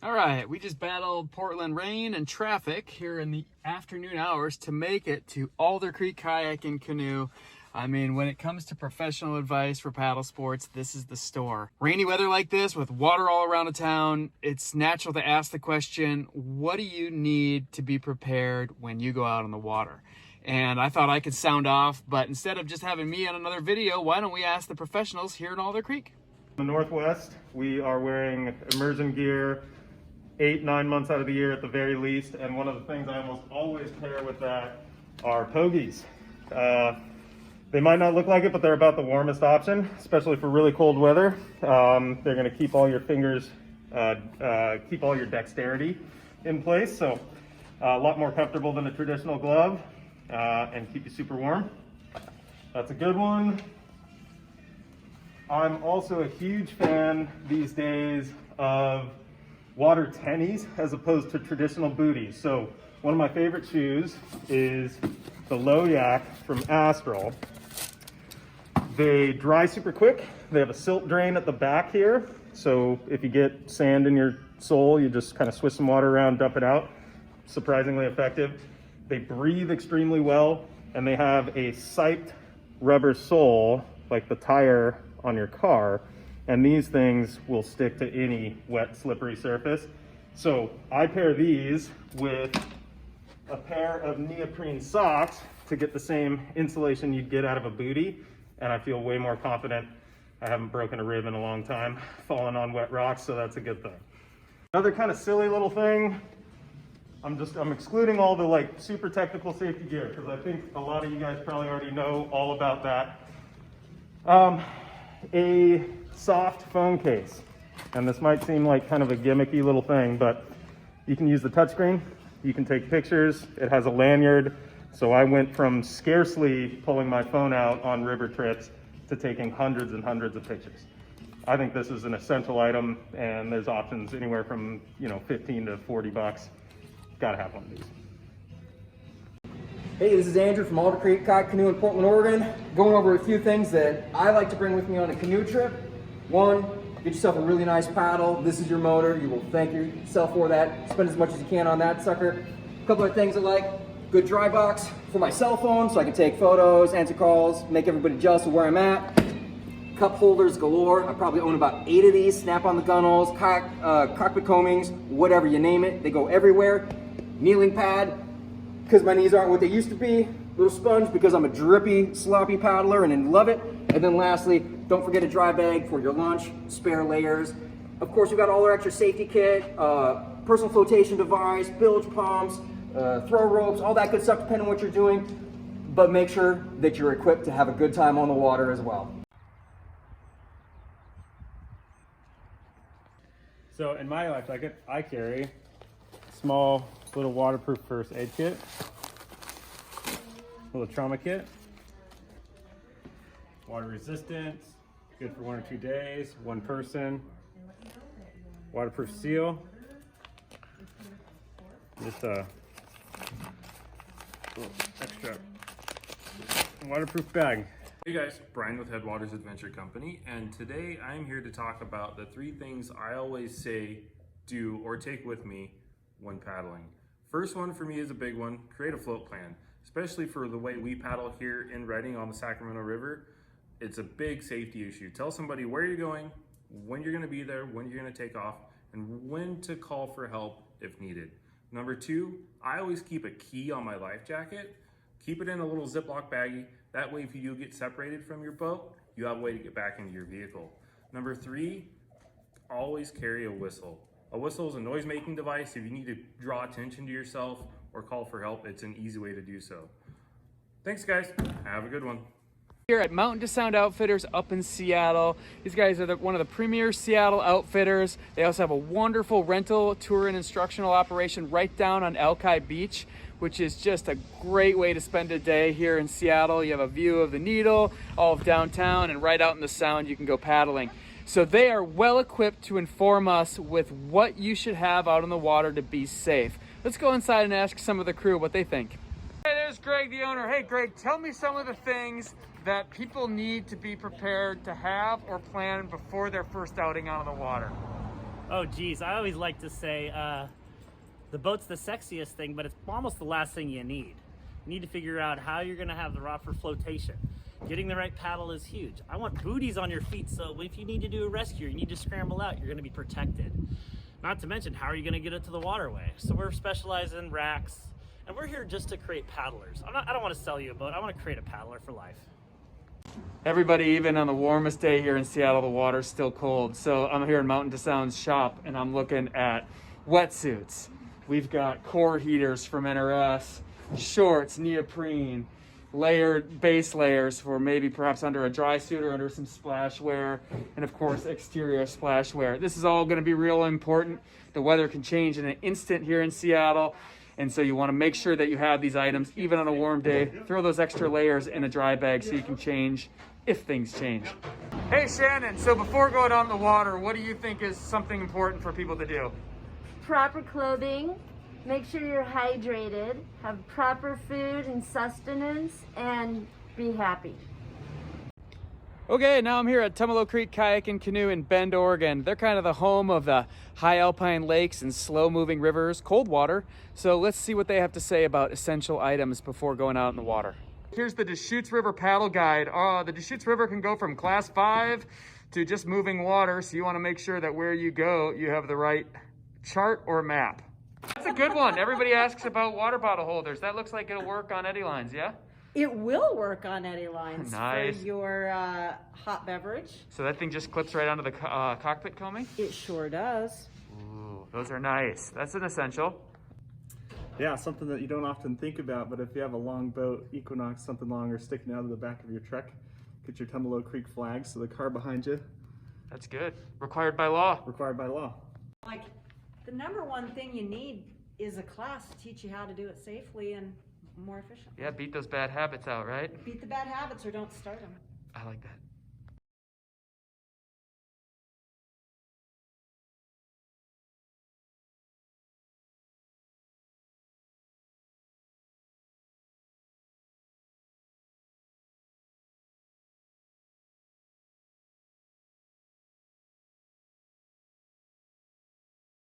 All right, we just battled Portland rain and traffic here in the afternoon hours to make it to Alder Creek Kayak and Canoe. I mean, when it comes to professional advice for paddle sports, this is the store. Rainy weather like this with water all around the town, it's natural to ask the question, what do you need to be prepared when you go out on the water? And I thought I could sound off, but instead of just having me on another video, why don't we ask the professionals here in Alder Creek? In the Northwest, we are wearing immersion gear 8-9 months out of the year at the very least, and one of the things I almost always pair with that are pogies. They might not look like it, but they're about the warmest option, especially for really cold weather. They're going to keep all your fingers, keep all your dexterity in place, so a lot more comfortable than a traditional glove, and keep you super warm. That's a good one. I'm also a huge fan these days of water tennies as opposed to traditional booties. So one of my favorite shoes is the Low Yak from Astral. They dry super quick. They have a silt drain at the back here. So if you get sand in your sole, you just kind of swish some water around, dump it out. Surprisingly effective. They breathe extremely well, and they have a siped rubber sole, like the tire on your car. And these things will stick to any wet, slippery surface. So I pair these with a pair of neoprene socks to get the same insulation you'd get out of a bootie. And I feel way more confident. I haven't broken a rib in a long time, fallen on wet rocks, so that's a good thing. Another kind of silly little thing, I'm excluding all the like super technical safety gear because I think a lot of you guys probably already know all about that. A soft phone case, and this might seem like kind of a gimmicky little thing, but you can use the touchscreen, you can take pictures, it has a lanyard, so I went from scarcely pulling my phone out on river trips to taking hundreds and hundreds of pictures. I think this is an essential item, and there's options anywhere from 15 to 40 bucks. Gotta have one of these. Hey, this is Andrew from Alder Creek Kayak Canoe in Portland, Oregon, going over a few things that I like to bring with me on a canoe trip. One, get yourself a really nice paddle. This is your motor. You will thank yourself for that. Spend as much as you can on that sucker. A couple of things I like. Good dry box for my cell phone so I can take photos, answer calls, make everybody jealous of where I'm at. Cup holders galore. I probably own about 8 of these. Snap on the gunnels, cockpit combings, whatever you name it. They go everywhere. Kneeling pad, because my knees aren't what they used to be. Little sponge because I'm a drippy, sloppy paddler and I love it. And then lastly, don't forget a dry bag for your lunch, spare layers. Of course, we've got all our extra safety kit, personal flotation device, bilge pumps, throw ropes, all that good stuff depending on what you're doing. But make sure that you're equipped to have a good time on the water as well. So in my life jacket, I carry a small little waterproof first aid kit, little trauma kit, water resistant, good for 1 or 2 days, one person, waterproof seal, just a little extra waterproof bag. Hey guys, Brian with Headwaters Adventure Company, and today I'm here to talk about the 3 things I always say, do, or take with me when paddling. First one for me is a big one, create a float plan. Especially for the way we paddle here in Redding on the Sacramento River, it's a big safety issue. Tell somebody where you're going, when you're gonna be there, when you're gonna take off, and when to call for help if needed. Number 2, I always keep a key on my life jacket. Keep it in a little Ziploc baggie. That way if you do get separated from your boat, you have a way to get back into your vehicle. Number 3, always carry a whistle. A whistle is a noise-making device. If you need to draw attention to yourself or call for help, it's an easy way to do so. Thanks guys, have a good one. Here at Mountain to Sound Outfitters up in Seattle. These guys are one of the premier Seattle outfitters. They also have a wonderful rental, tour, and instructional operation right down on Alki Beach, which is just a great way to spend a day here in Seattle. You have a view of the Needle, all of downtown, and right out in the Sound you can go paddling. So they are well equipped to inform us with what you should have out on the water to be safe. Let's go inside and ask some of the crew what they think. Hey, there's Greg, the owner. Hey Greg, tell me some of the things that people need to be prepared to have or plan before their first outing out on the water. Oh geez, I always like to say the boat's the sexiest thing, but it's almost the last thing you need. You need to figure out how you're gonna have the rod for flotation. Getting the right paddle is huge. I want booties on your feet, so if you need to do a rescue, you need to scramble out, you're gonna be protected. Not to mention, how are you gonna get it to the waterway? So we're specialized in racks, and we're here just to create paddlers. I don't wanna sell you a boat, I wanna create a paddler for life. Everybody, even on the warmest day here in Seattle, the water's still cold. So I'm here in Mountain to Sound's shop, and I'm looking at wetsuits. We've got core heaters from NRS, shorts, neoprene, layered base layers for maybe perhaps under a dry suit or under some splash wear, and of course exterior splash wear. This is all going to be real important. The weather can change in an instant here in Seattle, and so you want to make sure that you have these items even on a warm day. Throw those extra layers in a dry bag so you can change if things change. Hey Shannon, so before going out in the water, what do you think is something important for people to do? Proper clothing, make sure you're hydrated, have proper food and sustenance, and be happy. Okay, now I'm here at Tumalo Creek Kayak and Canoe in Bend, Oregon. They're kind of the home of the high alpine lakes and slow-moving rivers, cold water. So let's see what they have to say about essential items before going out in the water. Here's the Deschutes River paddle guide. The Deschutes River can go from class 5 to just moving water, so you want to make sure that where you go, you have the right chart or map. That's a good one. Everybody asks about water bottle holders. That looks like it'll work on eddy lines, yeah? It will work on eddy lines Nice. for your hot beverage. So that thing just clips right onto the cockpit combing? It sure does. Ooh, those are nice. That's an essential. Yeah, something that you don't often think about, but if you have a long boat, Equinox, something longer sticking out of the back of your truck, get your Tumalo Creek flag, so the car behind you. That's good. Required by law. Required by law. Like, the number one thing you need is a class to teach you how to do it safely and more efficiently. Yeah, beat those bad habits out, right? Beat the bad habits or don't start them. I like that.